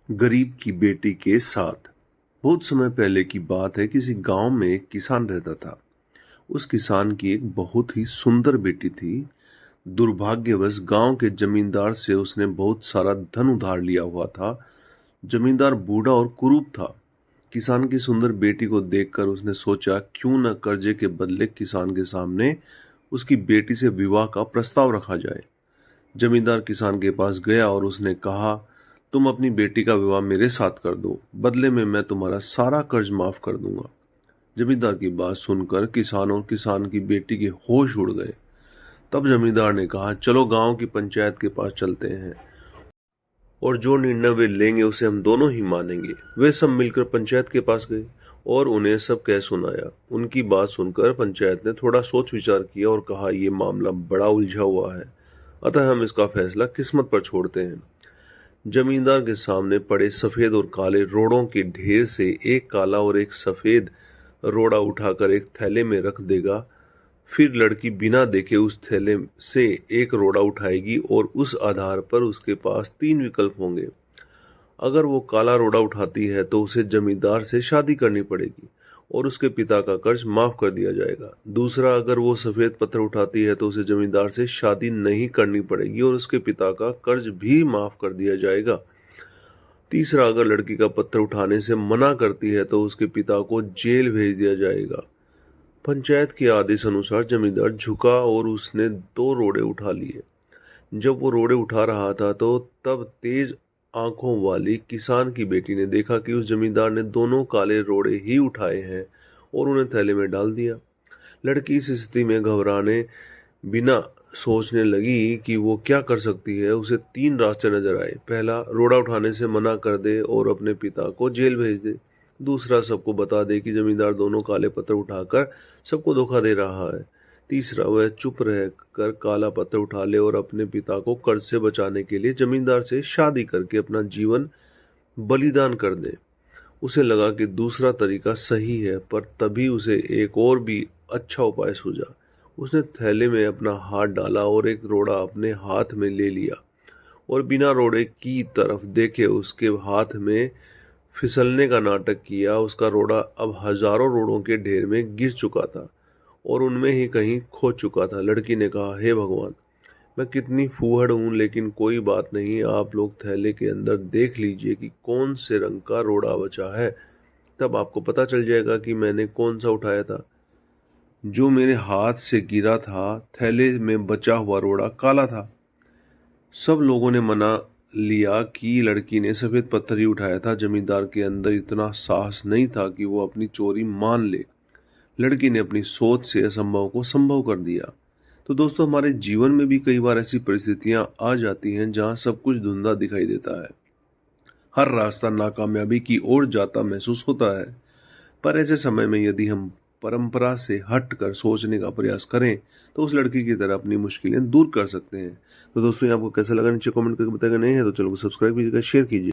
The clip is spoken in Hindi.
गरीब की बेटी के साथ। बहुत समय पहले की बात है। किसी गांव में एक किसान रहता था। उस किसान की एक बहुत ही सुंदर बेटी थी। दुर्भाग्यवश गांव के जमींदार से उसने बहुत सारा धन उधार लिया हुआ था। जमींदार बूढ़ा और कुरूप था। किसान की सुंदर बेटी को देखकर उसने सोचा, क्यों न कर्जे के बदले किसान के सामने उसकी बेटी से विवाह का प्रस्ताव रखा जाए। जमींदार किसान के पास गया और उसने कहा, तुम अपनी बेटी का विवाह मेरे साथ कर दो, बदले में मैं तुम्हारा सारा कर्ज माफ कर दूंगा। जमींदार की बात सुनकर किसान और किसान की बेटी के होश उड़ गए। तब जमींदार ने कहा, चलो गांव की पंचायत के पास चलते हैं और जो निर्णय वे लेंगे उसे हम दोनों ही मानेंगे। वे सब मिलकर पंचायत के पास गए और उन्हें सब कह सुनाया। उनकी बात सुनकर पंचायत ने थोड़ा सोच विचार किया और कहा, यह मामला बड़ा उलझा हुआ है, अतः हम इसका फैसला किस्मत पर छोड़ते हैं। जमींदार के सामने पड़े सफेद और काले रोड़ों के ढेर से एक काला और एक सफेद रोड़ा उठाकर एक थैले में रख देगा। फिर लड़की बिना देखे उस थैले से एक रोड़ा उठाएगी और उस आधार पर उसके पास तीन विकल्प होंगे। अगर वो काला रोड़ा उठाती है तो उसे जमींदार से शादी करनी पड़ेगी और उसके पिता का कर्ज माफ कर दिया जाएगा। दूसरा, अगर वो सफेद पत्थर उठाती है तो उसे जमींदार से शादी नहीं करनी पड़ेगी और उसके पिता का कर्ज भी माफ कर दिया जाएगा। तीसरा, अगर लड़की का पत्थर उठाने से मना करती है तो उसके पिता को जेल भेज दिया जाएगा। पंचायत के आदेश अनुसार जमींदार झुका और उसने दो रोड़े उठा लिए। जब वो रोड़े उठा रहा था तो तब तेज आंखों वाली किसान की बेटी ने देखा कि उस जमींदार ने दोनों काले रोड़े ही उठाए हैं और उन्हें थैले में डाल दिया। लड़की इस स्थिति में घबराने बिना सोचने लगी कि वो क्या कर सकती है। उसे तीन रास्ते नजर आए। पहला, रोड़ा उठाने से मना कर दे और अपने पिता को जेल भेज दे। दूसरा, सबको बता दे कि जमींदार दोनों काले पत्थर उठाकर सबको धोखा दे रहा है। तीसरा, वह चुप रहकर काला पत्थर उठा ले और अपने पिता को कर्ज से बचाने के लिए जमींदार से शादी करके अपना जीवन बलिदान कर दे। उसे लगा कि दूसरा तरीका सही है, पर तभी उसे एक और भी अच्छा उपाय सूझा। उसने थैले में अपना हाथ डाला और एक रोड़ा अपने हाथ में ले लिया और बिना रोड़े की तरफ देखे उसके हाथ में फिसलने का नाटक किया। उसका रोड़ा अब हजारों रोड़ों के ढेर में गिर चुका था और उनमें ही कहीं खो चुका था। लड़की ने कहा, हे भगवान, मैं कितनी फूहड़ हूँ, लेकिन कोई बात नहीं, आप लोग थैले के अंदर देख लीजिए कि कौन से रंग का रोड़ा बचा है, तब आपको पता चल जाएगा कि मैंने कौन सा उठाया था। जो मेरे हाथ से गिरा था, थैले में बचा हुआ रोड़ा काला था। सब लोगों ने मना लिया कि लड़की ने सफेद पत्थर ही उठाया था। जमींदार के अंदर इतना साहस नहीं था कि वो अपनी चोरी मान ले। लड़की ने अपनी सोच से असंभव को संभव कर दिया। तो दोस्तों, हमारे जीवन में भी कई बार ऐसी परिस्थितियां आ जाती हैं जहां सब कुछ धुंधला दिखाई देता है। हर रास्ता नाकामयाबी की ओर जाता महसूस होता है। पर ऐसे समय में यदि हम परंपरा से हटकर सोचने का प्रयास करें तो उस लड़की की तरह अपनी मुश्किलें दूर कर सकते हैं। तो दोस्तों, ये आपको कैसा लगा नीचे कमेंट करके बताएगा। नहीं है तो चैनल को सब्सक्राइब कीजिएगा, शेयर कीजिए।